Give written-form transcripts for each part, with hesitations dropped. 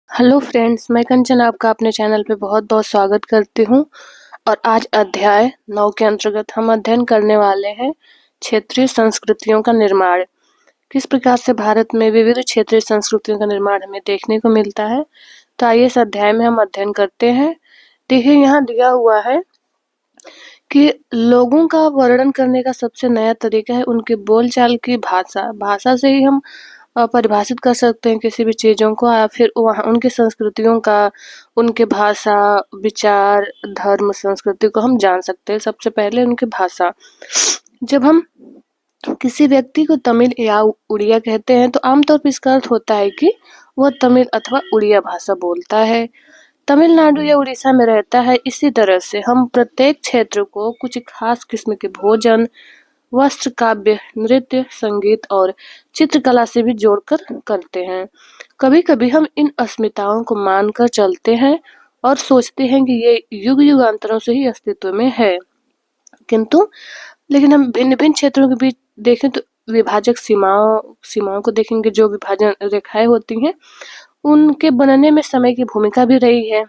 Hello friends, मैं कंचन आपका अपने चैनल पे बहुत-बहुत स्वागत करती हूँ। और आज अध्याय 9 के अंतर्गत हम अध्ययन करने वाले हैं क्षेत्रीय संस्कृतियों का निर्माण। किस प्रकार से भारत में विविध क्षेत्रीय संस्कृतियों का निर्माण हमें देखने को मिलता है। तो आइए इस अध्याय में हम अध्ययन करते हैं। देखिए, यहाँ दिया हुआ है कि लोगों का वर्णन करने का सबसे नया तरीका है उनके बोलचाल की भाषा। भाषा से ही हम परिभाषित कर सकते हैं किसी भी चीज़ों को, या फिर वहाँ उनकी संस्कृतियों का, उनके भाषा, विचार, धर्म, संस्कृति को हम जान सकते हैं। सबसे पहले उनकी भाषा। जब हम किसी व्यक्ति को तमिल या उड़िया कहते हैं तो आमतौर पर इसका अर्थ होता है कि वह तमिल अथवा उड़िया भाषा बोलता है, तमिलनाडु या उड़ीसा में रहता है। इसी तरह से हम प्रत्येक क्षेत्र को कुछ खास किस्म के भोजन, वस्त्र, काव्य, नृत्य, संगीत और चित्रकला से भी जोड़कर करते हैं। कभी-कभी हम इन अस्मिताओं को मानकर चलते हैं और सोचते हैं कि ये युग-युगांतरों से ही अस्तित्व में है। लेकिन हम भिन्न-भिन्न क्षेत्रों के बीच देखें तो विभाजक सीमाओं को देखेंगे। जो विभाजन रेखाएं होती हैं, उनके बनने में समय की भूमिका भी रही है।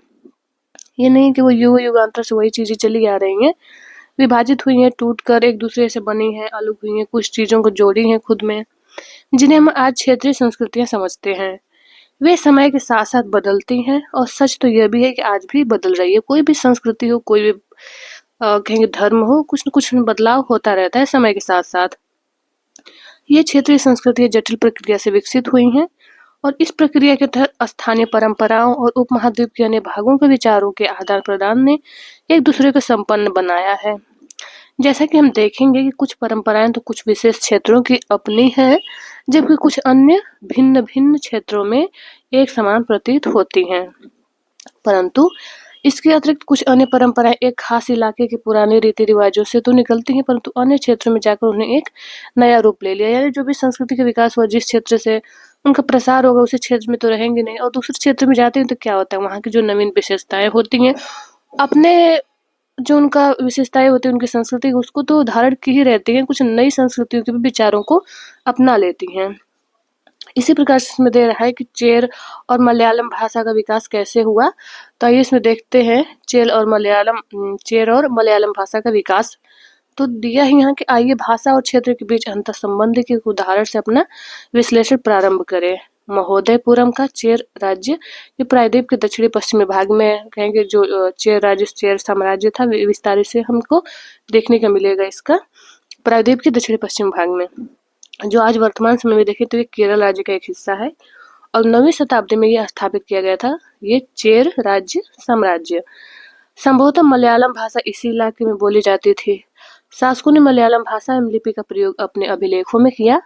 ये नहीं कि वो युग-युगांतर से वही चीजें चली आ रही हैं। विभाजित हुई हैं, टूटकर एक दूसरे से बनी हैं, अलग हुई हैं, कुछ चीजों को जोड़ी हैं खुद में, जिन्हें हम आज क्षेत्रीय संस्कृतियां समझते हैं। वे समय के साथ साथ बदलती हैं, और सच तो यह भी है कि आज भी बदल रही है। कोई भी संस्कृति हो, कोई भी कहेंगे धर्म हो, कुछ न कुछ बदलाव होता रहता है समय के साथ साथ। ये क्षेत्रीय संस्कृतियां जटिल प्रक्रिया से विकसित हुई हैं, और इस प्रक्रिया के तहत स्थानीय परंपराओं और उपमहाद्वीप के अन्य भागों के विचारों के आदान प्रदान ने एक दूसरे को संपन्न बनाया है। जैसा कि हम देखेंगे कि कुछ परंपराएं तो कुछ विशेष क्षेत्रों की अपनी है, जबकि कुछ अन्य भिन्न भिन्न क्षेत्रों में एक समान प्रतीत होती हैं। परंतु इसके अतिरिक्त कुछ अन्य परंपराएं एक खास इलाके के पुराने रीति रिवाजों से तो निकलती हैं, परंतु अन्य क्षेत्रों में जाकर उन्हें एक नया रूप ले लिया। यानी जो भी संस्कृति का विकास हुआ, जिस क्षेत्र से उनका प्रसार होगा, उसी क्षेत्र में तो रहेंगे नहीं, और दूसरे क्षेत्र में जाते हैं तो क्या होता है, वहाँ की जो नवीन विशेषताएं होती हैं, अपने जो उनका विशेषताएं होती है, उनकी संस्कृति, उसको तो धारण की ही रहती हैं, कुछ नई संस्कृतियों के भी विचारों को अपना लेती हैं। इसी प्रकार से इसमें दे रहा है कि चेर और मलयालम भाषा का विकास कैसे हुआ। तो आइए इसमें देखते हैं चेर और मलयालम भाषा का विकास। तो दिया है यहाँ कि आइए भाषा और क्षेत्र के बीच अंतर संबंध के उदाहरण से अपना विश्लेषण प्रारंभ करें। महोदयपुरम का चेर राज्य, ये प्रायद्वीप के दक्षिणी पश्चिमी भाग में, कहेंगे जो चेर राज्य, चेर साम्राज्य था, विस्तारित से हमको देखने का मिलेगा इसका प्रायद्वीप के दक्षिणी पश्चिम भाग में, जो आज वर्तमान समय में देखें तो ये केरल राज्य का एक हिस्सा है। और 9वीं शताब्दी में यह स्थापित किया गया था, ये चेर राज्य साम्राज्य। संभवतः मलयालम भाषा इसी इलाके में बोली जाती थी। शासकों ने मलयालम भाषा एवं लिपि का प्रयोग अपने अभिलेखों में किया।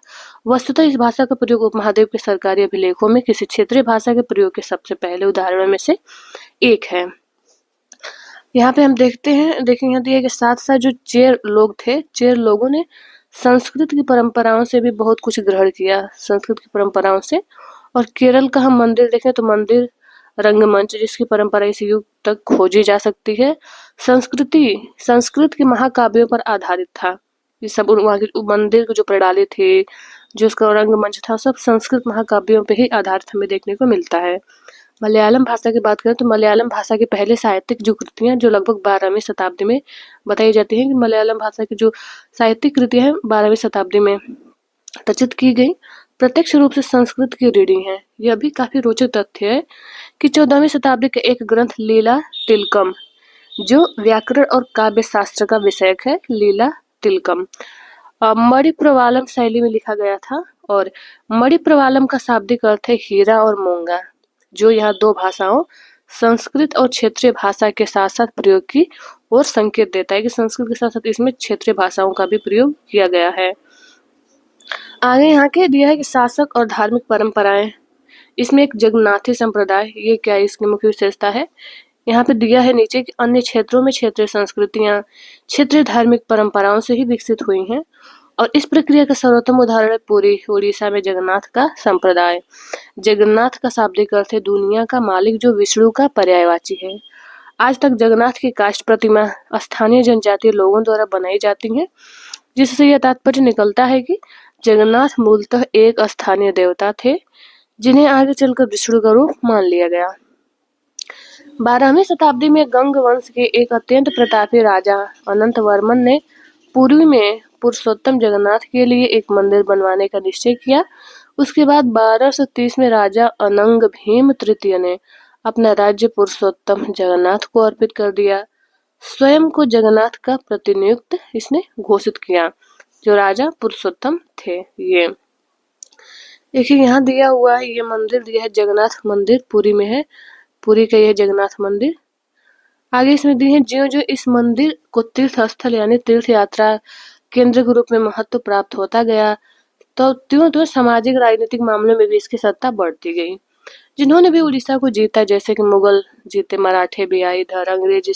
वस्तुतः इस भाषा का प्रयोग उपमहाद्वीप के सरकारी अभिलेखों में किसी क्षेत्रीय भाषा के प्रयोग के सबसे पहले उदाहरणों में से एक है। यहाँ पे हम देखें यहाँ दिया कि साथ साथ जो चेर लोग थे, चेर लोगों ने संस्कृत की परंपराओं से भी बहुत कुछ ग्रहण किया, संस्कृत की परंपराओं से। और केरल का हम मंदिर देखें तो मंदिर, रंगमंच, जिसकी परंपरा इस युग तक खोजी जा सकती है, संस्कृत के महाकाव्यों पर आधारित था। ये सब वहाँ के मंदिर की जो प्रणाली थी, जो उसका रंगमंच था, सब संस्कृत महाकाव्यों पे ही आधारित हमें देखने को मिलता है। मलयालम भाषा की बात करें तो मलयालम भाषा की पहले साहित्यिक जो कृतियां, जो लगभग 12वीं शताब्दी में बताई जाती हैं, कि मलयालम भाषा की जो साहित्यिक कृतियां हैं 12वीं शताब्दी में रचित की गई, प्रत्यक्ष रूप से संस्कृत की रीडिंग है। यह भी काफी रोचक तथ्य है कि 14वीं शताब्दी के एक ग्रंथ लीला तिलकम, जो व्याकरण और काव्य शास्त्र का विषयक है, लीला तिलकम मणिप्रवालम शैली में लिखा गया था। और मणिप्रवालम का शाब्दिक अर्थ है हीरा और मूंगा, जो यहाँ दो भाषाओं, संस्कृत और क्षेत्रीय भाषा के साथ साथ प्रयोग की और संकेत देता है कि संस्कृत के साथ साथ इसमें क्षेत्रीय भाषाओं का भी प्रयोग किया गया है। आगे यहाँ के दिया है कि शासक और धार्मिक परंपराएं, इसमें एक जगन्नाथी संप्रदाय, ये क्या इसकी मुख्य विशेषता है। यहाँ पे दिया है नीचे कि अन्य क्षेत्रों में क्षेत्रीय संस्कृतियां क्षेत्रीय धार्मिक परंपराओं से ही विकसित हुई हैं, और इस प्रक्रिया का सर्वोत्तम उदाहरण है पुरी, उड़ीसा में जगन्नाथ का संप्रदाय। जगन्नाथ का शाब्दिक अर्थ है दुनिया का मालिक, जो विष्णु का पर्यायवाची है। आज तक जगन्नाथ की काष्ठ प्रतिमा स्थानीय जनजातीय लोगों द्वारा बनाई जाती है, जिससे यह तात्पर्य निकलता है कि जगन्नाथ मूलतः एक स्थानीय देवता थे, जिन्हें आगे चलकर विष्णु का रूप मान लिया गया। 12वीं शताब्दी में गंग वंश के एक अत्यंत प्रतापी राजा अनंत वर्मन ने पुरी में पुरुषोत्तम जगन्नाथ के लिए एक मंदिर बनवाने का निश्चय किया। उसके बाद 1230 में राजा अनंग भीम तृतीय ने अपना राज्य पुरुषोत्तम जगन्नाथ को अर्पित कर दिया। स्वयं को जगन्नाथ का प्रतिनियुक्त इसने घोषित किया, जो राजा पुरुषोत्तम थे। ये देखिए यहाँ दिया हुआ है, ये मंदिर दिया है, जगन्नाथ मंदिर पुरी में है, पुरी का यह जगन्नाथ मंदिर। आगे इसमें दी है, ज्यों ज्यों इस मंदिर को तीर्थ स्थल यानी तीर्थ यात्रा केंद्र के रूप में महत्व प्राप्त होता गया, तो त्यों त्यों सामाजिक राजनीतिक मामलों में भी इसकी सत्ता बढ़ती गई। जिन्होंने भी उड़ीसा को जीता, जैसे कि मुगल जीते, मराठे भी आए इधर, अंग्रेज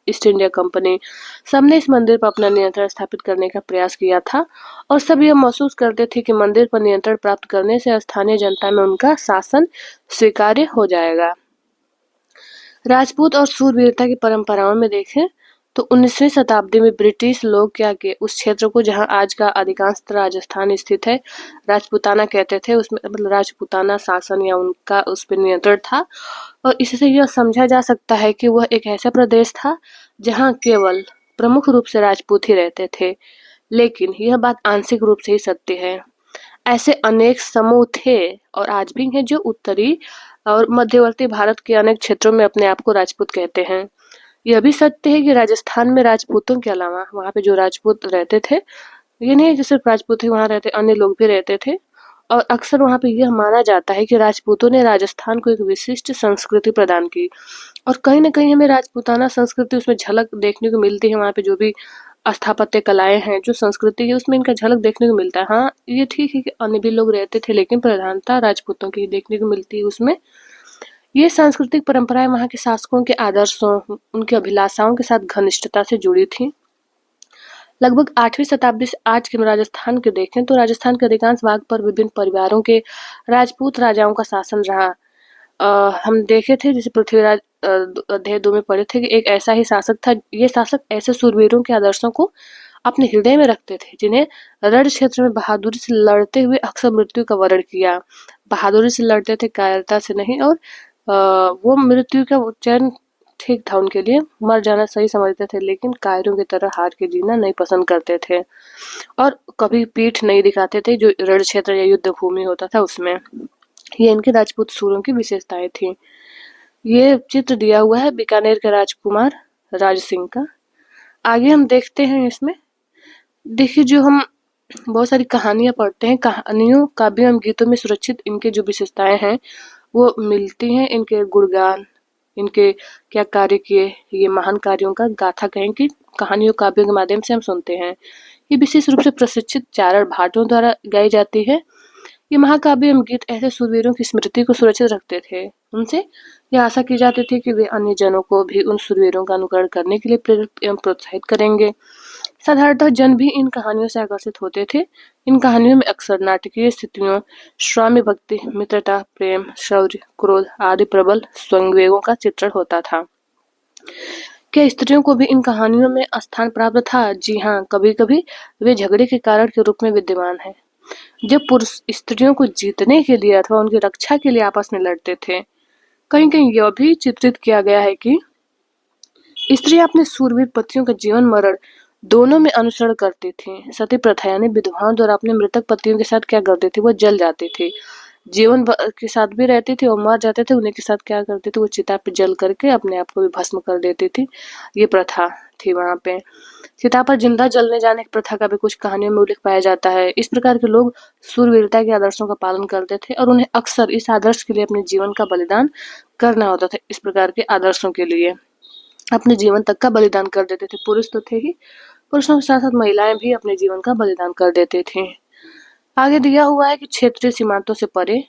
ईस्ट इंडिया कंपनी, सबने इस मंदिर पर अपना नियंत्रण स्थापित करने का प्रयास किया था और सब यह महसूस करते थे कि मंदिर पर नियंत्रण प्राप्त करने से स्थानीय जनता में उनका शासन स्वीकार्य हो जाएगा। राजपूत और शूरवीरता की परंपराओं में देखें तो 19वीं शताब्दी में ब्रिटिश लोग क्या किए, उस क्षेत्र को जहां आज का अधिकांश राजस्थान स्थित है, राजपूताना कहते थे, उसमें मतलब राजपूताना शासन या उनका उस पर नियंत्रण था। और इससे यह समझा जा सकता है कि वह एक ऐसा प्रदेश था जहां केवल प्रमुख रूप से राजपूत ही रहते थे, लेकिन यह बात आंशिक रूप से ही सत्य है। ऐसे अनेक समूह थे और आज भी हैं जो उत्तरी और मध्यवर्ती भारत के अनेक क्षेत्रों में अपने आप को राजपूत कहते हैं। यह भी सत्य है कि राजस्थान में राजपूतों के अलावा वहाँ पे जो राजपूत रहते थे, ये नहीं है कि सिर्फ राजपूत ही वहाँ रहते, अन्य लोग भी रहते थे। और अक्सर वहाँ पे यह माना जाता है कि राजपूतों ने राजस्थान को एक विशिष्ट संस्कृति प्रदान की और कहीं ना कहीं हमें राजपूताना संस्कृति उसमें झलक देखने को मिलती है। वहाँ पे जो भी स्थापत्य कलाएं हैं, जो संस्कृति है, उसमें इनका झलक देखने को मिलता है। हाँ, ये ठीक है कि अन्य भी लोग रहते थे, लेकिन प्रधानता राजपूतों की देखने को मिलती है उसमें। ये सांस्कृतिक परंपराएं वहाँ के शासकों के आदर्शों, उनकी अभिलाषाओं के साथ घनिष्ठता से जुड़ी थी। लगभग 8वीं शताब्दी से आज के राजस्थान के देखें तो राजस्थान के अधिकांश भाग पर विभिन्न परिवारों के राजपूत राजाओं का शासन रहा। हम देखे थे, जैसे पृथ्वीराज अध्याय 2 में पढ़े थे कि एक ऐसा ही शासक था। ये शासक ऐसे शूरवीरों के आदर्शों को अपने हृदय में रखते थे, जिन्हें रण क्षेत्र में बहादुरी से लड़ते हुए अक्सर मृत्यु का वरण किया। बहादुरी से लड़ते थे, कायरता से नहीं। और वो मृत्यु का चयन ठीक था उनके लिए, मर जाना सही समझते थे, लेकिन कायरों की तरह हार के जीना नहीं पसंद करते थे और कभी पीठ नहीं दिखाते थे जो रण क्षेत्र या युद्ध भूमि होता था उसमें। ये इनके राजपूत सूरों की विशेषताएं थी। ये चित्र दिया हुआ है बीकानेर के राजकुमार राज सिंह का। आगे हम देखते हैं, इसमें देखिए जो हम बहुत सारी कहानियां पढ़ते हैं, कहानियों काव्यों एवं गीतों में सुरक्षित इनके जो विशेषताएं हैं वो मिलती हैं। इनके गुणगान, इनके क्या कार्य किए, ये महान कार्यों का गाथा कहें कि कहानियों काव्यों के माध्यम से हम सुनते हैं। ये विशेष रूप से प्रशिक्षित चारण भाटों द्वारा गाई जाती है। ये महाकाव्य एवं गीत ऐसे शूरवीरों की स्मृति को सुरक्षित रखते थे। उनसे यह आशा की जाती थी कि वे अन्य जनों को भी उन शूरवीरों का अनुकरण करने के लिए प्रेरित एवं प्रोत्साहित करेंगे। साधारणतः जन भी इन कहानियों से आकर्षित होते थे। इन कहानियों में अक्सर नाटकीय स्थितियों, स्वामी भक्ति, मित्रता, प्रेम, शौर्य, क्रोध आदि प्रबल संवेगों का चित्रण होता था। क्या स्त्रियों को भी इन कहानियों में स्थान प्राप्त था? जी हाँ, कभी कभी वे झगड़े के कारण के रूप में विद्यमान है, जब पुरुष स्त्रियों को जीतने के लिए अथवा उनकी रक्षा के लिए आपस में लड़ते थे। कहीं कहीं यह भी चित्रित किया गया है कि स्त्रियां अपने शूरवीर पतियों का जीवन मरण दोनों में अनुसरण करती थी। सती प्रथा यानी विधवाओं द्वारा अपने मृतक पतियों के साथ क्या करती थी, वो जल जाती थी। जीवन के साथ भी रहती थी और मर जाते थे, उन्हीं के साथ क्या करती थी, वो चिता पे जल करके अपने आप को भी भस्म कर देती थी। ये प्रथा थी वहां पे। चिता पर जिंदा जलने जाने की प्रथा का भी कुछ कहानियों में उल्लेख पाया जाता है। इस प्रकार के लोग शूरवीरता के आदर्शों का पालन करते थे और उन्हें अक्सर इस आदर्श के लिए अपने जीवन का बलिदान करना होता था। इस प्रकार के आदर्शों के लिए अपने जीवन तक का बलिदान कर देते थे। पुरुष तो थे ही, पुरुषों के साथ साथ महिलाएं भी अपने जीवन का बलिदान कर देते थे। आगे दिया हुआ है कि क्षेत्रीय सीमांतों से परे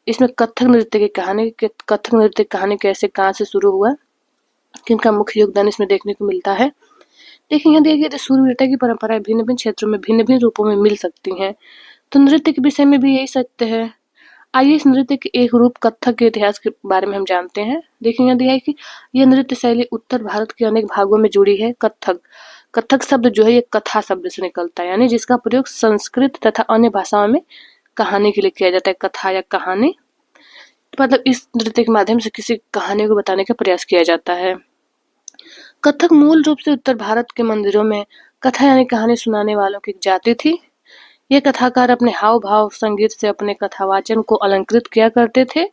इसमें कथक नृत्य की कहानी कैसे कहाँ से शुरू हुआ, किनका मुख्य योगदान इसमें देखने को मिलता है। देखिए यहाँ देखिए शूरवीरता की परंपराएं भिन्न भिन्न क्षेत्रों में भिन्न भिन्न रूपों में मिल सकती हैं, तो नृत्य के विषय में भी यही सत्य है। आइए इस नृत्य के एक रूप कथक के इतिहास के बारे में हम जानते हैं। देखिए यहाँ दिया है कि यह नृत्य शैली उत्तर भारत के अनेक भागों में जुड़ी है। कथक शब्द जो है ये कथा शब्द से निकलता है, यानी जिसका प्रयोग संस्कृत तथा अन्य भाषाओं में कहानी के लिए किया जाता है, कथा या कहानी। मतलब इस नृत्य के माध्यम से किसी कहानी को बताने का प्रयास किया जाता है। कथक मूल रूप से उत्तर भारत के मंदिरों में कथा यानी कहानी सुनाने वालों की एक जाति थी। ये कथाकार अपने हाव भाव संगीत से अपने कथावाचन को अलंकृत किया करते थे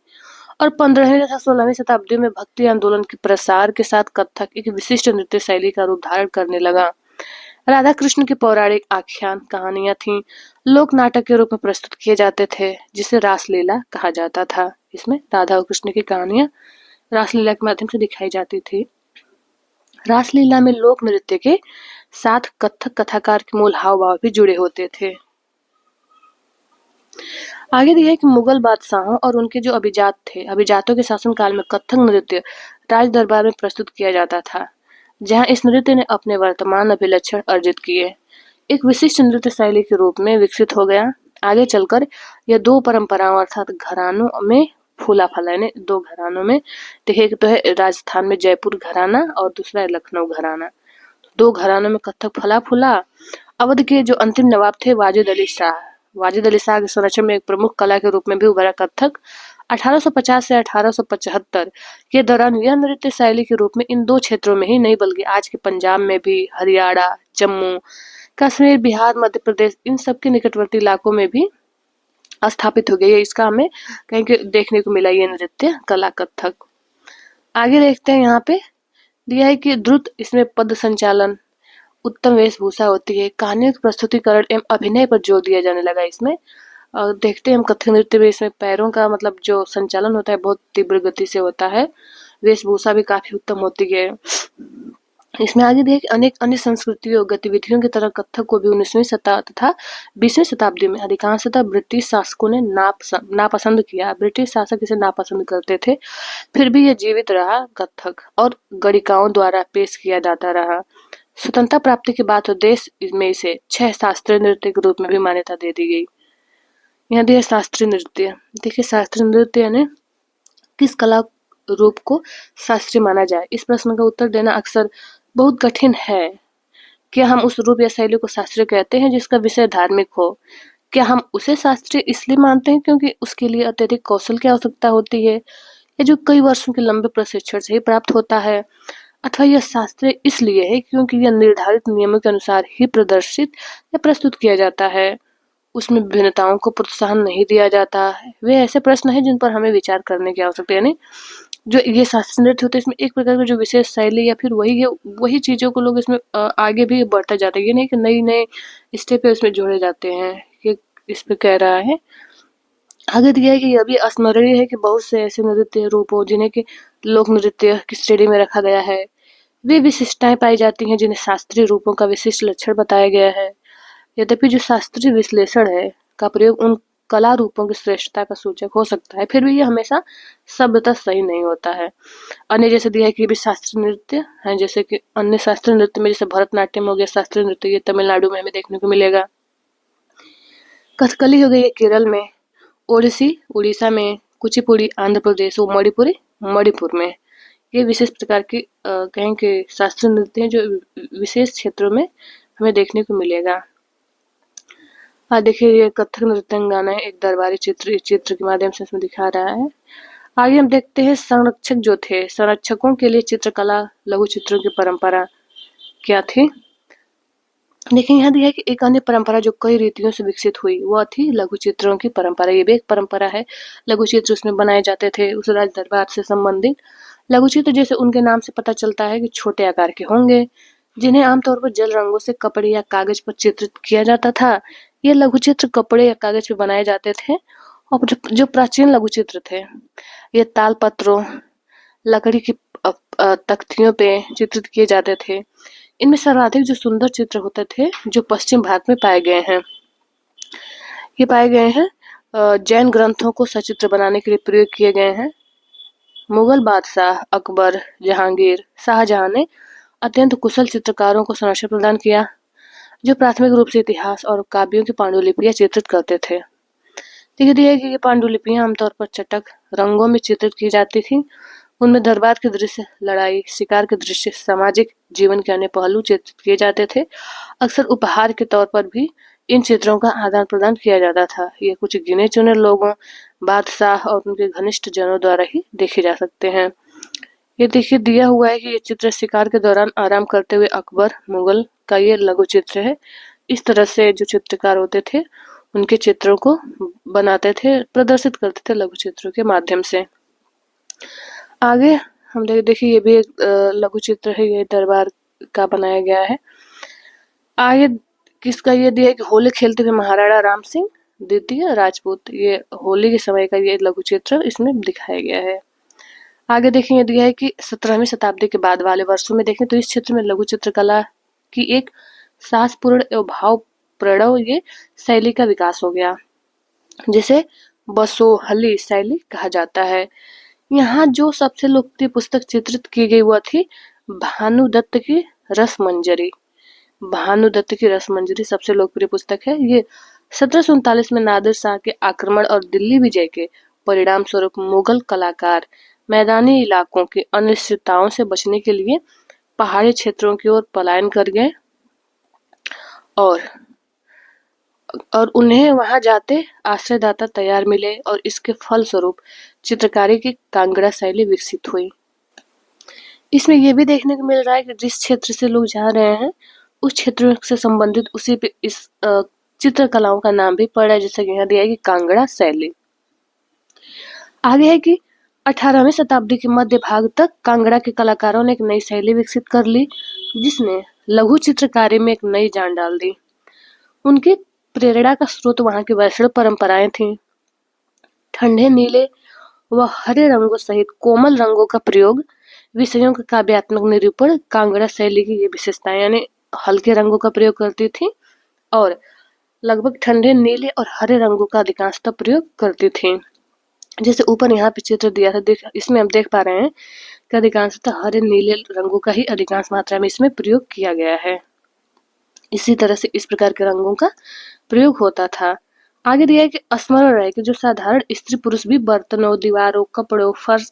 और 15वीं तथा 16वीं शताब्दी में भक्ति आंदोलन के प्रसार के साथ कथक एक विशिष्ट नृत्य शैली का रूप धारण करने लगा। राधा कृष्ण की पौराणिक आख्यान कहानियां थीं, लोक नाटक के रूप में प्रस्तुत किए जाते थे, जिसे रासलीला कहा जाता था। इसमें राधा और कृष्ण की कहानियां रासलीला के माध्यम से दिखाई जाती थी। रासलीला में लोक नृत्य के साथ कथक कथाकार के मूल हाव भाव भी जुड़े होते थे। आगे दिया है कि मुगल बादशाहों और उनके जो अभिजात थे, अभिजातों के शासनकाल में कथक नृत्य राज दरबार में प्रस्तुत किया जाता था, जहां इस नृत्य ने अपने वर्तमान अभिलक्षण अर्जित किए, एक विशिष्ट नृत्य शैली के रूप में विकसित हो गया। आगे चलकर यह दो परंपराओं अर्थात घरानों में फूला फला, यानी दो घरानों में, देखिए एक तो है राजस्थान में जयपुर घराना और दूसरा है लखनऊ घराना। दो घरानों में कथक फला फूला। अवध के जो अंतिम नवाब थे वाजिद अली शाह, वाजिद अली शाह के संरक्षण में एक प्रमुख कला के रूप में भी उभरा कथक 1850 से 1875 के दौरान यह नृत्य शैली के रूप में इन दो क्षेत्रों में ही नहीं बल्कि आज के पंजाब में भी, हरियाणा, जम्मू, कश्मीर, बिहार, मध्य प्रदेश, इन सब के निकटवर्ती इलाकों में भी स्थापित हो गई है। इसका हमें कहीं के देखने को मिला ये नृत्य कला कथक। आगे देखते हैं, यहाँ पे दिया है कि द्रुत इसमें पद संचालन, उत्तम वेशभूषा होती है, कहानियों के प्रस्तुतिकरण एवं अभिनय पर जोर दिया जाने लगा इसमें। और देखते हैं हम कथक नृत्य में इसमें पैरों का मतलब जो संचालन होता है बहुत तीव्र गति से होता है, वेशभूषा भी काफी उत्तम होती है। इसमें आगे दिया कि अनेक अन्य संस्कृतियों गतिविधियों की तरह कथक को भी 19वीं तथा 20वीं शताब्दी में अधिकांशतः ब्रिटिश शासकों ने नापसंद किया। ब्रिटिश शासक इसे नापसंद करते थे, फिर भी यह जीवित रहा कथक और गणिकाओं द्वारा पेश किया जाता रहा। स्वतंत्रता प्राप्ति के बाद तो देश में इसे 6 शास्त्रीय नृत्य के रूप में भी मान्यता दे दी गई। यहाँ दिया शास्त्रीय नृत्य। देखिए शास्त्रीय नृत्य यानी किस कला रूप को शास्त्रीय माना जाए, इस प्रश्न का उत्तर देना अक्सर बहुत कठिन है। क्या हम उस रूप या शैली को शास्त्रीय कहते हैं जिसका विषय धार्मिक हो? क्या हम उसे शास्त्रीय इसलिए मानते हैं क्योंकि उसके लिए अत्यधिक कौशल की आवश्यकता होती है, या जो कई वर्षों के लंबे प्रशिक्षण से ही प्राप्त होता है? अथवा यह शास्त्रीय इसलिए है क्योंकि यह निर्धारित नियमों के अनुसार ही प्रदर्शित या प्रस्तुत किया जाता है, उसमें विभिन्नताओं को प्रोत्साहन नहीं दिया जाता है? वे ऐसे प्रश्न हैं जिन पर हमें विचार करने की आवश्यकता है। यानी जो ये शास्त्रीय नृत्य होते हैं इसमें एक प्रकार की जो विशेष शैली या फिर वही चीजों को लोग इसमें आगे भी बढ़ता जाता है। ये नहीं कि नई नए स्टेप इसमें जोड़े जाते हैं, ये इस पे कह रहा है। आगे दिया है कि यह भी अस्मरणीय है कि बहुत से ऐसे नृत्य रूप हो जिन्हें कि लोक नृत्य की श्रेणी में रखा गया है। वे विशिष्टताएं पाई जाती हैं जिन्हें शास्त्रीय रूपों का विशिष्ट लक्षण बताया गया है। यद्यपि जो शास्त्रीय विश्लेषण है का प्रयोग उन कला रूपों की श्रेष्ठता का सूचक हो सकता है, फिर भी यह हमेशा शब्दतः सही नहीं होता है। अन्य जैसे दिया है कि भी शास्त्रीय नृत्य है, जैसे कि अन्य शास्त्रीय नृत्य में जैसे भरतनाट्यम हो गया शास्त्रीय नृत्य, ये तमिलनाडु में हमें देखने को मिलेगा। कथकली हो गई है केरल में, ओडिसी उड़ीसा में, कुचिपुड़ी आंध्र प्रदेश और मणिपुरी मणिपुर में। ये विशेष प्रकार की कहें कि शास्त्रीय नृत्य हैं जो विशेष क्षेत्रों में हमें देखने को मिलेगा। देखिए ये कथक नृत्यांगना है, एक दरबारी चित्र, इस चित्र के माध्यम से इसमें दिखा रहा है। आगे हम देखते हैं संरक्षक जो थे, संरक्षकों के लिए चित्रकला लघु चित्रों की परंपरा क्या थी। देखिए यहाँ दिया है कि एक अन्य परंपरा जो कई रीतियों से विकसित हुई वह थी लघु चित्रों की परंपरा। ये भी एक परंपरा है, लघु चित्र उसमें बनाए जाते थे उस राज दरबार से संबंधित। लघु चित्र जैसे उनके नाम से पता चलता है कि छोटे आकार के होंगे, जिन्हें आमतौर पर जल रंगों से कपड़े या कागज पर चित्रित किया जाता था। ये लघु चित्र कपड़े या कागज पर बनाए जाते थे और जो प्राचीन लघु चित्र थे ये ताल पत्रों, लकड़ी की तख्तियों पे चित्रित किए जाते थे। इनमें सर्वाधिक जो सुंदर चित्र होते थे जो पश्चिम भारत में पाए गए हैं, ये पाए गए हैं जैन ग्रंथों को सचित्र बनाने के लिए प्रयोग किए गए हैं। मुगल बादशाह अकबर, जहांगीर, शाहजहां ने अत्यंत कुशल चित्रकारों को संरक्षण प्रदान किया जो प्राथमिक रूप से इतिहास और काव्यों की पांडुलिपियां चित्रित करते थे। दिया है कि ये पांडुलिपियां आमतौर पर चटक रंगों में चित्रित की जाती थी। उनमें दरबार के दृश्य, लड़ाई, शिकार के दृश्य, सामाजिक जीवन के अन्य पहलू चित्रित किए जाते थे। अक्सर उपहार के तौर पर भी इन चित्रों का आदान प्रदान किया जाता था। ये कुछ गिने चुने लोगों, बादशाह और उनके घनिष्ठ जनों द्वारा ही देखे जा सकते हैं। ये देखिए दिया हुआ है कि ये चित्र शिकार के दौरान आराम करते हुए अकबर मुगल का ये लघु चित्र है। इस तरह से जो चित्रकार होते थे उनके चित्रों को बनाते थे, प्रदर्शित करते थे लघु चित्रों के माध्यम से। आगे हम देखिए ये भी एक लघु चित्र है, ये दरबार का बनाया गया है। आगे किसका ये दिया है कि होली खेलते हुए महाराणा राम सिंह द्वितीय राजपूत, ये होली के समय का ये लघु चित्र इसमें दिखाया गया है। आगे देखिए ये दिया है कि 17वीं शताब्दी के बाद वाले वर्षों में देखें तो इस क्षेत्र में लघु चित्रकला की एक सासपूर्ण एवं भाव प्रणव ये शैली का विकास हो गया, जिसे बसोहली शैली कहा जाता है। यहाँ जो सबसे लोकप्रिय पुस्तक चित्रित की गई वह थी भानुदत्त की रसमंजरी। भानुदत्त की रसमंजरी सबसे लोकप्रिय पुस्तक है। ये 1739 में नादिर शाह के आक्रमण और दिल्ली विजय के परिणाम स्वरूप मुगल कलाकार मैदानी इलाकों की अनिश्चितताओं से बचने के लिए पहाड़ी क्षेत्रों की ओर पलायन कर गए और उन्हें वहां जाते आश्रयदाता तैयार मिले और इसके फलस्वरूप चित्रकारी की कांगड़ा शैली विकसित हुई। इसमें यह भी देखने को मिल रहा है कि जिस क्षेत्र से लोग जा रहे हैं उस क्षेत्र से संबंधित उसी पे इस चित्रकलाओं का नाम भी पड़ा है, जैसे कि यहाँ दिया है कि कांगड़ा शैली। आगे है कि 18वीं शताब्दी के मध्य भाग तक कांगड़ा के कलाकारों ने एक नई शैली विकसित कर ली, जिसने लघु चित्रकारी में एक नई जान डाल दी। उनकी प्रेरणा का स्रोत वहां की वैष्णव परंपराएं थीं। ठंडे नीले व हरे रंगों सहित कोमल रंगों का प्रयोग, विषयों का काव्यात्मक निरूपण कांगड़ा शैली की ये विशेषताएं, यानी हल्के रंगों का प्रयोग करती थी और लगभग ठंडे नीले और हरे रंगों का अधिकांशतः प्रयोग करती थी। जैसे ऊपर यहाँ पे चित्र दिया था, इसमें हम देख पा रहे हैं कि अधिकांशतः हरे नीले रंगों का ही अधिकांश मात्रा में इसमें प्रयोग किया गया है। इसी तरह से इस प्रकार के रंगों का प्रयोग होता था। आगे दिया है कि स्मरण रहे कि जो साधारण स्त्री पुरुष भी बर्तनों, दीवारों, कपड़ों, फर्श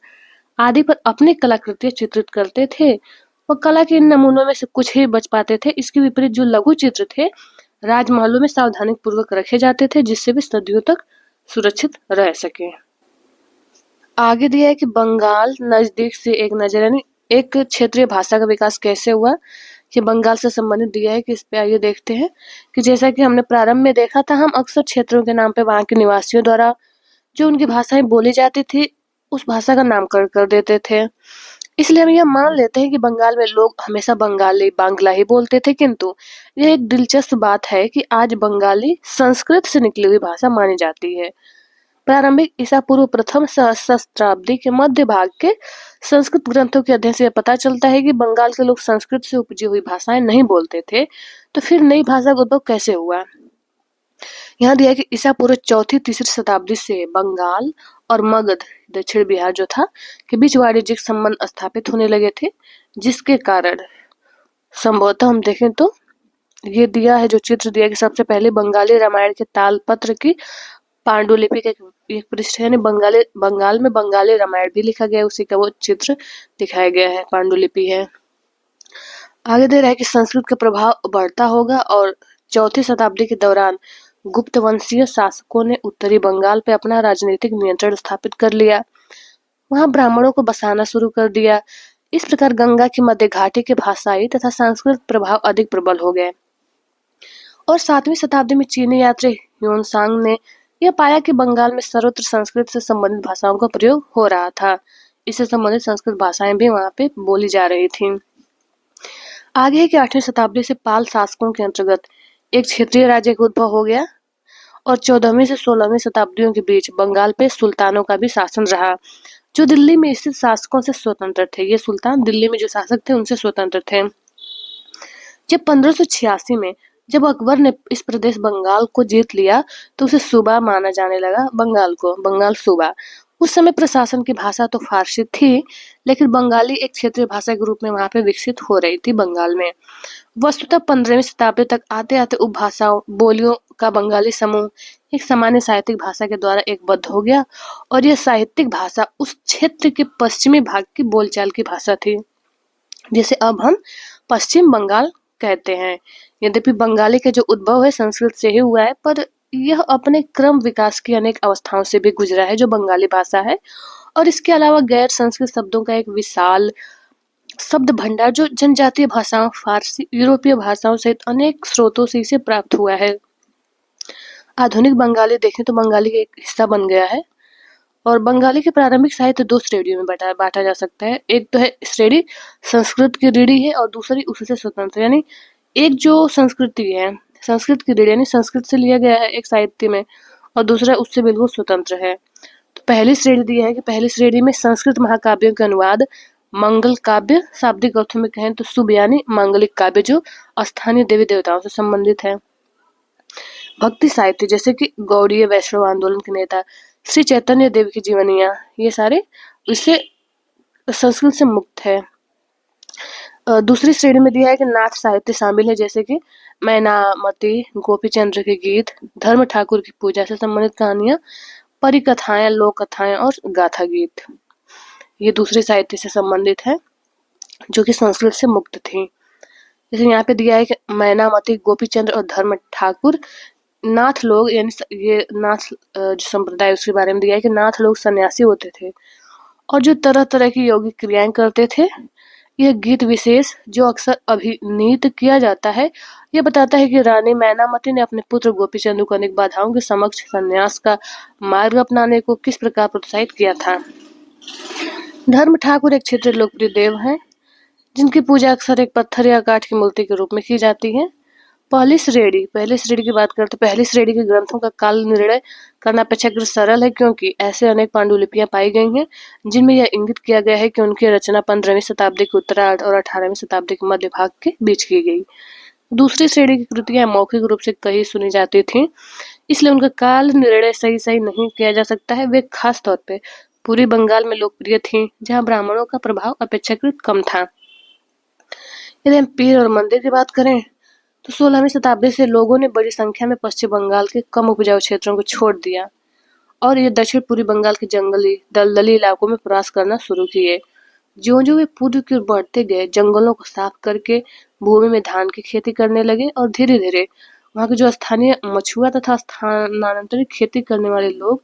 आदि पर अपनी कलाकृतियां चित्रित करते थे, वह कला के इन नमूनों में से कुछ ही बच पाते थे। इसके विपरीत जो लघु चित्र थे राजमहलों में सावधानी पूर्वक रखे जाते थे, जिससे वे सदियों तक सुरक्षित रह सके। आगे दिया है कि बंगाल नजदीक से एक नजर, यानी एक क्षेत्रीय भाषा का विकास कैसे हुआ, कि बंगाल से संबंधित दिया है कि इस पे आइए देखते हैं कि जैसा कि हमने प्रारंभ में देखा था, हम अक्सर क्षेत्रों के नाम पे वहां के निवासियों द्वारा जो उनकी भाषाएं बोली जाती थी उस भाषा का नामकरण कर देते थे। इसलिए हम यह मान लेते हैं कि बंगाल में लोग हमेशा बंगाली बांग्ला ही बोलते थे, किंतु यह एक दिलचस्प बात है कि आज बंगाली संस्कृत से निकली हुई भाषा मानी जाती है। प्रारंभिक ईसा पूर्व प्रथम सहस्त्राब्दी के मध्य भाग के संस्कृत ग्रंथों के अध्ययन से पता चलता है कि बंगाल के लोग संस्कृत से उपजी हुई भाषाएं नहीं बोलते थे, तो फिर नई भाषा का उद्भव कैसे हुआ। यहाँ दिया है कि ईसा पूर्व चौथी तीसरी शताब्दी से बंगाल और मगध दक्षिण बिहार जो था के बीच वाणिज्यिक संबंध स्थापित होने लगे थे, जिसके कारण संभवतः हम देखें तो ये दिया है जो चित्र दिया कि सबसे पहले बंगाली रामायण के तालपत्र की पांडुलिपि का एक पृष्ठ है, यानी बंगाल में बंगाली रामायण भी लिखा गया है, उसी का वो चित्र दिखाया गया है, पांडुलिपि है। आगे दे रहा है कि संस्कृत का प्रभाव बढ़ता होगा और चौथी शताब्दी के दौरान गुप्त वंशीय शासकों ने उत्तरी बंगाल पे अपना राजनीतिक नियंत्रण स्थापित कर लिया, वहां ब्राह्मणों को बसाना शुरू कर दिया। इस प्रकार गंगा की मध्य घाटी के भाषाई तथा सांस्कृतिक प्रभाव अधिक प्रबल हो गए और 7वीं शताब्दी में चीनी यात्री ह्यूनसांग ने यह पाया कि बंगाल में सर्वत्र संस्कृत से संबंधित भाषाओं का प्रयोग हो रहा था। इससे संबंधित संस्कृत भाषाएं भी वहां पे बोली जा रही थी। आगे है कि 8वीं शताब्दी से पाल शासकों के अंतर्गत एक क्षेत्रीय राज्य का उद्भव हो गया और 14वीं से 16वीं शताब्दियों के बीच बंगाल पे सुल्तानों का भी शासन रहा, जो दिल्ली में स्थित शासकों से स्वतंत्र थे। ये सुल्तान दिल्ली में जो शासक थे उनसे स्वतंत्र थे। जब 1586 में जब अकबर ने इस प्रदेश बंगाल को जीत लिया तो उसे सूबा माना जाने लगा, बंगाल सूबा। उस समय प्रशासन की भाषा तो फारसी थी, लेकिन बंगाली एक क्षेत्रीय भाषा के रूप में वहां पे विकसित हो रही थी बंगाल में। वस्तुतः 15वीं शताब्दी तक आते आते उपभाषाओं बोलियों का बंगाली समूह एक सामान्य साहित्यिक भाषा के द्वारा एकबद्ध हो गया और यह साहित्यिक भाषा उस क्षेत्र के पश्चिमी भाग की बोलचाल की भाषा थी, जिसे अब हम पश्चिम बंगाल कहते हैं। यद्यपि बंगाली का जो उद्भव है संस्कृत से ही हुआ है, पर यह अपने क्रम विकास की अनेक अवस्थाओं से भी गुजरा है जो बंगाली भाषा है। और इसके अलावा गैर संस्कृत शब्दों का एक विशाल शब्द भंडार जो जनजातीय भाषाओं, फारसी, यूरोपीय भाषाओं सहित अनेक स्रोतों से इसे प्राप्त हुआ है। आधुनिक बंगाली देखें तो बंगाली का एक हिस्सा बन गया है। और बंगाली के प्रारंभिक साहित्य दो श्रेणियों में बांटा जा सकता है। एक तो है श्रेणी संस्कृत की रीढ़ी है और दूसरी उससे स्वतंत्र, यानी एक जो संस्कृति है, संस्कृत की रीढ़ी यानी संस्कृत से लिया गया है एक साहित्य में, और दूसरा उससे बिल्कुल स्वतंत्र है। तो पहली श्रेणी दिया है कि पहली श्रेणी में संस्कृत महाकाव्यों के अनुवाद, मंगल काव्य, शाब्दिक अर्थों में कहें तो शुभ यानी मांगलिक काव्य जो स्थानीय देवी देवताओं से संबंधित है। भक्ति साहित्य जैसे कि गौड़ीय वैष्णव आंदोलन के नेता श्री चैतन्य देव की जीवनियाँ, ये सारे इससे संस्कृत से मुक्त है। दूसरी श्रेणी में दिया है कि नाथ साहित्य शामिल है, जैसे कि मैनामती, गोपीचंद्र के गीत, धर्म ठाकुर की पूजा से संबंधित कहानियां, परिकथाएं, लोक कथाएं और गाथा गीत, ये दूसरे साहित्य से संबंधित है जो कि संस्कृत से मुक्त थी। जैसे यहाँ पे दिया है कि मैनामती, गोपीचंद्र और धर्म ठाकुर नाथ लोग, यानी ये नाथ जो संप्रदाय उसके बारे में दिया है कि नाथ लोग सन्यासी होते थे और जो तरह तरह की योगिक क्रियाएं करते थे। यह गीत विशेष जो अक्सर अभिनीत किया जाता है, यह बताता है कि रानी मैनामती ने अपने पुत्र गोपीचंद को अनेक बाधाओं के समक्ष संन्यास का मार्ग अपनाने को किस प्रकार प्रोत्साहित किया था। धर्म ठाकुर एक क्षेत्रीय लोकप्रिय देव हैं जिनकी पूजा अक्सर एक पत्थर या काठ की मूर्ति के रूप में की जाती है। पहली श्रेणी की बात करते पहली श्रेणी के ग्रंथों का काल निर्णय करना अपेक्षाकृत सरल है, क्योंकि ऐसे अनेक पांडुलिपियां पाई गई हैं जिनमें यह इंगित किया गया है कि उनकी रचना 15वीं शताब्दी के उत्तरार्ध और 18वीं शताब्दी के मध्य भाग के बीच की गई। दूसरी श्रेणी की कृतियां मौखिक रूप से कही सुनी जाती थी, इसलिए उनका काल निर्णय सही नहीं किया जा सकता है। वे खास तौर पर पूर्वी बंगाल में लोकप्रिय थी जहाँ ब्राह्मणों का प्रभाव अपेक्षाकृत कम था। यदि हम पीर और मंदिर की बात करें तो 16वीं शताब्दी से लोगों ने बड़ी संख्या में पश्चिम बंगाल के कम उपजाऊ क्षेत्रों को छोड़ दिया और ये दक्षिण पूर्वी बंगाल के जंगली दलदली इलाकों में प्रवास करना शुरू किए। ज्यों-ज्यों वे पूर्व की ओर बढ़ते गए, जंगलों को साफ करके भूमि में धान की खेती करने लगे और धीरे धीरे वहाँ के जो स्थानीय मछुआ तथा स्थानांतरित खेती करने वाले लोग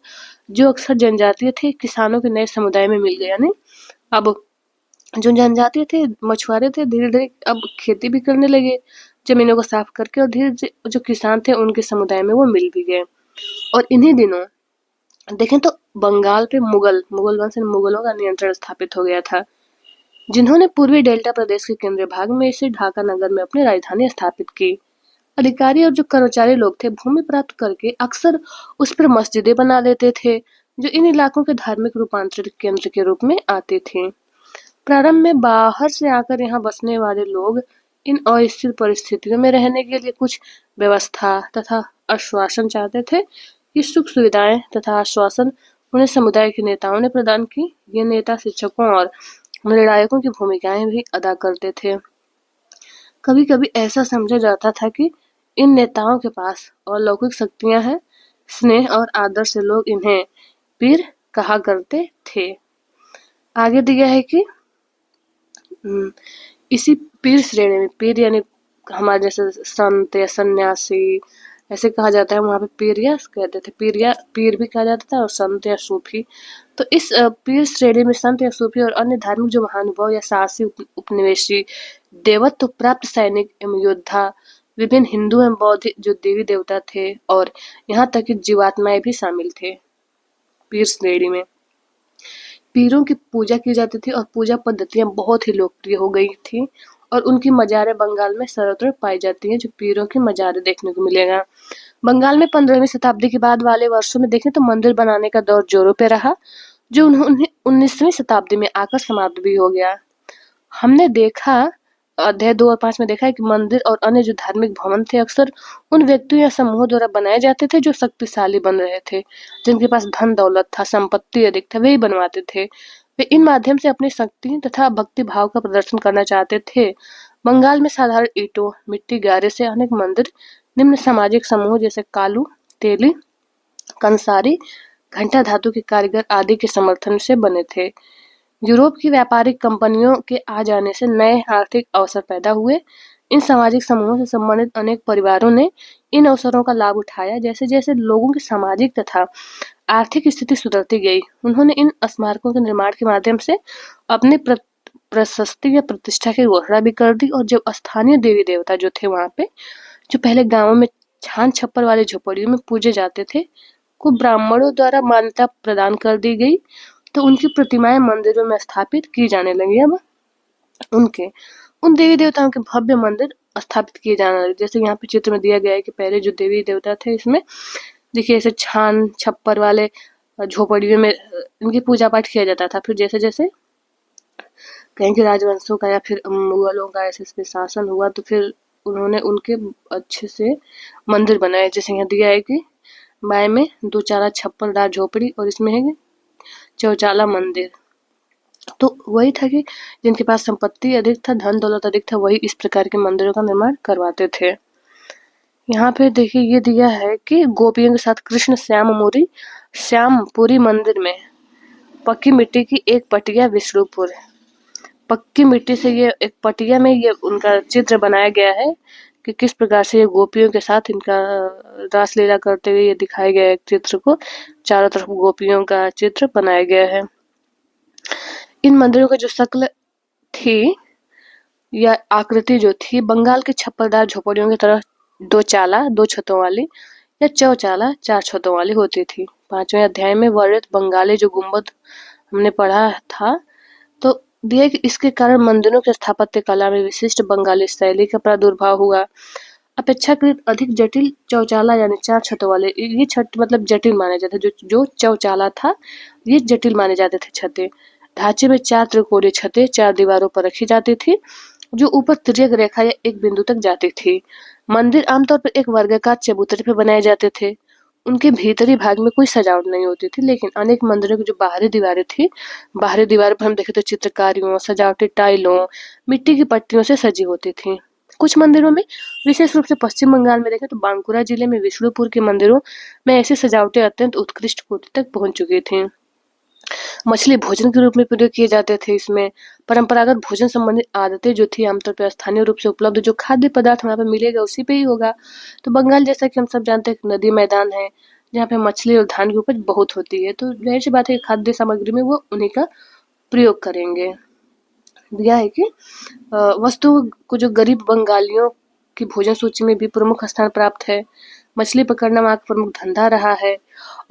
जो अक्सर जनजातीय थे, किसानों के नए समुदाय में मिल गए। यानी अब जो जनजातीय थे, मछुआरे थे, धीरे धीरे अब खेती भी करने लगे जमीनों को साफ करके, और धीरे धीरे जो किसान थे उनके समुदाय में वो मिल भी गए। और इन्हीं दिनों देखें तो बंगाल पे मुगल वंश मुगलों का नियंत्रण स्थापित हो गया था, जिन्होंने पूर्वी डेल्टा प्रदेश के केंद्रीय भाग में इसे ढाका नगर में अपनी राजधानी स्थापित की। अधिकारी और जो कर्मचारी लोग थे भूमि प्राप्त करके अक्सर उस पर मस्जिदें बना लेते थे जो इन इलाकों के धार्मिक रूपांतरित केंद्र के रूप में आते थे। प्रारंभ में बाहर से आकर यहाँ बसने वाले लोग इन अस्थिर परिस्थितियों में रहने के लिए कुछ व्यवस्था तथा आश्वासन चाहते थे। ये सुख सुविधाएं तथा आश्वासन उन्हें समुदाय के नेताओं ने प्रदान की। ये नेता शिक्षकों और निर्णायकों की भूमिकाएं भी अदा करते थे। कभी कभी ऐसा समझा जाता था कि इन नेताओं के पास अलौकिक शक्तियां हैं, स्नेह और आदर से लोग इन्हें पीर कहा करते थे। आगे दिया है कि इसी पीर श्रेणी में, पीर यानी हमारे जैसे संत या सन्यासी ऐसे कहा जाता है, वहाँ पे पीर या कहते थे, पीर भी कहा जाता था और संत या सूफी। तो इस पीर श्रेणी में संत या सूफी और अन्य धार्मिक जो महानुभाव या साहसी उपनिवेशी देवत्व प्राप्त सैनिक एवं योद्धा, विभिन्न हिंदू एवं बौद्ध जो देवी देवता थे और यहाँ तक कि जीवात्माएं भी शामिल थे पीर श्रेणी में। पीरों की पूजा की जाती थी और पूजा पद्धतियां बहुत ही लोकप्रिय हो गई थी और उनकी मजारें बंगाल में सर्वत्र पाई जाती हैं। जो पीरों की मजारें देखने को मिलेगा बंगाल में 15वीं शताब्दी के बाद वाले वर्षों में देखें तो मंदिर बनाने का दौर जोरों पे रहा, जो उन्होंने 19वीं शताब्दी में आकर समाप्त भी हो गया। हमने देखा अध्याय 2 और 5 में देखा है कि मंदिर और अन्य जो धार्मिक भवन थे अक्सर उन व्यक्तियों या समूहों द्वारा बनाए जाते थे जो शक्तिशाली बन रहे थे, जिनके पास धन दौलत था, संपत्ति अधिक था, वही बनवाते थे। वे इन माध्यम से अपनी शक्ति तथा भक्ति भाव का प्रदर्शन करना चाहते थे। बंगाल में साधारण ईंटों, मिट्टी, गारे से अनेक मंदिर निम्न सामाजिक समूह जैसे कालू, तेली, कंसारी, घंटा धातु के कारीगर आदि के समर्थन से बने थे। यूरोप की व्यापारिक कंपनियों के आ जाने से नए आर्थिक अवसर पैदा हुए। इन सामाजिक समूहों से संबंधित अनेक परिवारों ने इन अवसरों का लाभ उठाया। जैसे जैसे लोगों की सामाजिक तथा आर्थिक स्थिति सुधरती गई, उन्होंने इन स्मारकों के निर्माण के माध्यम से अपनी प्रशस्ति या प्रतिष्ठा की घोषणा भी कर दी। और जब स्थानीय देवी देवता जो थे वहाँ पे, जो पहले गांवों में छान छप्पर वाले झोपड़ियों में पूजे जाते थे, को ब्राह्मणों द्वारा मान्यता प्रदान कर दी गई, तो उनकी प्रतिमाएं मंदिरों में स्थापित की जाने लगी। अब उनके उन देवी देवताओं के भव्य मंदिर स्थापित किए जाने लगे। जैसे यहाँ पे चित्र में दिया गया है कि पहले जो देवी देवता थे, इसमें देखिए ऐसे छान छप्पर वाले झोपड़ियों में इनकी पूजा पाठ किया जाता था। फिर जैसे जैसे कहीं के राजवंशों का या फिर मुगलों का ऐसे शासन हुआ, तो फिर उन्होंने उनके अच्छे से मंदिर बनाए। जैसे यहाँ दिया है कि बाएं में 2 चाला छप्परदार झोपड़ी और इसमें है चौचाला मंदिर। तो वही था कि जिनके पास संपत्ति अधिक था, धन दौलत अधिक था, वही इस प्रकार के मंदिरों का निर्माण करवाते थे। यहाँ पे देखिए ये दिया है कि गोपियों के साथ कृष्ण श्यामपुरी मंदिर में पक्की मिट्टी की एक पटिया विष्णुपुर, पक्की मिट्टी से ये एक पटिया में ये उनका चित्र बनाया गया है कि किस प्रकार से ये गोपियों के साथ इनका रासलीला करते हुए ये दिखाया गया है। चित्र को चारों तरफ गोपियों का चित्र बनाया गया है। इन मंदिरों का जो शक्ल थी या आकृति जो थी, बंगाल के छप्परदार झोपड़ियों की तरह 2 चाला 2 छतों वाली या चौचाला 4 छतों वाली होती थी। 5वें अध्याय में वर्णित बंगाली जो गुंबद हमने पढ़ा था, तो दिया कि इसके कारण मंदिरों के स्थापत्य कला में विशिष्ट बंगाली शैली का प्रादुर्भाव हुआ। अपेक्षाकृत अधिक जटिल चौचाला यानी 4 छतों वाले, ये छत मतलब जटिल माने जाते थे। जो चौचाला था ये जटिल माने जाते थे छतें। ढांचे में 4 त्रिकोणीय छतें 4 दीवारों पर रखी जाती थी, जो ऊपर तिर्यक रेखा या एक बिंदु तक जाती थी। मंदिर आमतौर पर एक वर्गाकार चबूतरे पर बनाए जाते थे। उनके भीतरी भाग में कोई सजावट नहीं होती थी, लेकिन अनेक मंदिरों की जो बाहरी दीवारें थी, बाहरी दीवार पर हम देखें तो चित्रकारियों, सजावटी टाइलों, मिट्टी की पट्टियों से सजी होती थी। कुछ मंदिरों में, विशेष रूप से पश्चिम बंगाल में देखें तो बांकुरा जिले में विष्णुपुर के मंदिरों में ऐसी सजावटें अत्यंत उत्कृष्ट कोटि तक पहुंच चुकी थी। मछली भोजन के रूप में प्रयोग किए जाते थे। इसमें परंपरागत भोजन संबंधी आदतें जो थी, आमतौर पर स्थानीय रूप से उपलब्ध जो खाद्य पदार्थ वहाँ पे मिलेगा उसी पे ही होगा। तो बंगाल जैसा कि हम सब जानते हैं नदी मैदान है, जहाँ पे मछली और धान की उपज बहुत होती है, तो जाहिर सी बात है खाद्य सामग्री में वो उन्हीं का प्रयोग करेंगे। दिया है कि वस्तुओं को जो गरीब बंगालियों की भोजन सूची में भी प्रमुख स्थान प्राप्त है। मछली पकड़ना वहाँ का प्रमुख धंधा रहा है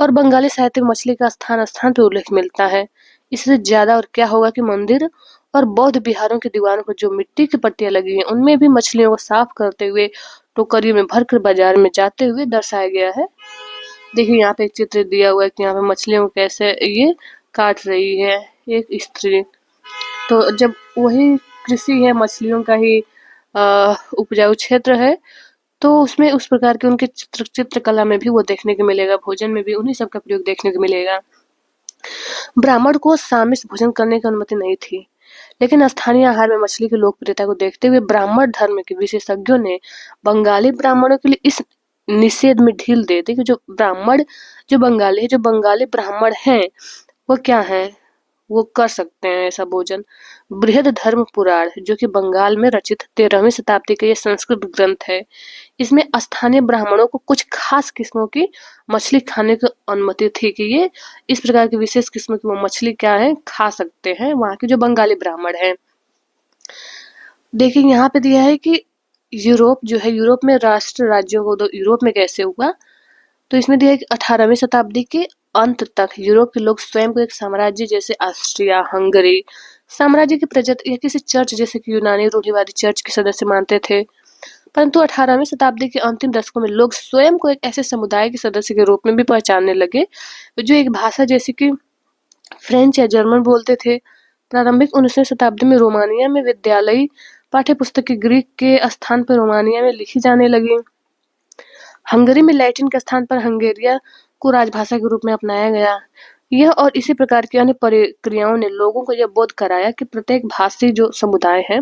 और बंगाली साहित्य में मछली का स्थान स्थान पर उल्लेख मिलता है। इससे ज्यादा और क्या होगा कि मंदिर और बौद्ध विहारों की दीवारों पर जो मिट्टी की पट्टियां लगी हैं, उनमें भी मछलियों को साफ करते हुए टोकरियों में भरकर बाजार में जाते हुए दर्शाया गया है। देखिए यहाँ पे एक चित्र दिया हुआ है कि यहाँ पे मछलियों को कैसे ये काट रही है एक स्त्री। तो जब वही कृषि है, मछलियों का ही उपजाऊ क्षेत्र है, तो उसमें उस प्रकार के उनके चित्रकला में भी वो देखने को मिलेगा, भोजन में भी उन्हीं सब का प्रयोग देखने को मिलेगा। ब्राह्मण को सामिस भोजन करने की अनुमति नहीं थी, लेकिन स्थानीय आहार में मछली की लोकप्रियता को देखते हुए ब्राह्मण धर्म के विशेषज्ञों ने बंगाली ब्राह्मणों के लिए इस निषेध में ढील दे दी कि जो बंगाली ब्राह्मण हैं वो क्या है, वो कर सकते हैं ऐसा भोजन। बृहद धर्म पुराण जो कि बंगाल में रचित 13वीं शताब्दी का ये संस्कृत ग्रंथ है, इसमें स्थानीय ब्राह्मणों को कुछ खास किस्मों की मछली खाने की अनुमति थी कि ये इस प्रकार की विशेष किस्म की वो मछली क्या है खा सकते हैं वहाँ के जो बंगाली ब्राह्मण हैं। देखिए यहाँ पे दिया है कि यूरोप जो है, यूरोप में राष्ट्र राज्यों को, तो यूरोप में कैसे हुआ, तो इसमें दिया है कि 18वीं शताब्दी के अंत तक यूरोप के लोग स्वयं को एक साम्राज्य जैसे ऑस्ट्रिया हंगरी साम्राज्य के प्रजाति या किसी चर्च जैसे कि यूनानी रूढ़िवादी चर्च के सदस्य मानते थे। परंतु 18वीं शताब्दी के अंतिम दशकों में लोग स्वयं को एक ऐसे समुदाय के सदस्य के रूप में भी पहचानने लगे जो एक भाषा जैसे कि फ्रेंच या जर्मन बोलते थे। प्रारंभिक 19वीं शताब्दी में रोमानिया में विद्यालयी पाठ्य पुस्तकें ग्रीक के स्थान पर रोमानिया में लिखी जाने लगी। हंगरी में लैटिन के स्थान पर हंगेरिया को राजभाषा के रूप में अपनाया गया। यह और इसी प्रकार की अन्य प्रक्रियाओं ने लोगों को यह बोध कराया कि प्रत्येक भाषी जो समुदाय है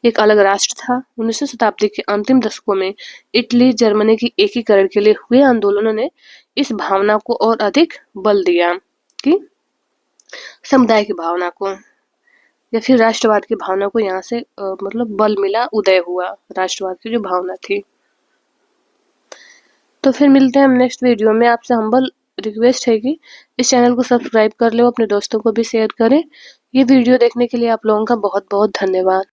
एक अलग राष्ट्र था। 19वीं शताब्दी के अंतिम दशकों में इटली जर्मनी की एकीकरण के लिए हुए आंदोलनों ने इस भावना को और अधिक बल दिया कि समुदाय की भावना को। या फिर राष्ट्रवाद की भावना को यहाँ से मतलब बल मिला, उदय हुआ राष्ट्रवाद की जो भावना थी। तो फिर मिलते हैं हम नेक्स्ट वीडियो में। आपसे हम्बल रिक्वेस्ट है कि इस चैनल को सब्सक्राइब कर लो, अपने दोस्तों को भी शेयर करें। ये वीडियो देखने के लिए आप लोगों का बहुत बहुत धन्यवाद।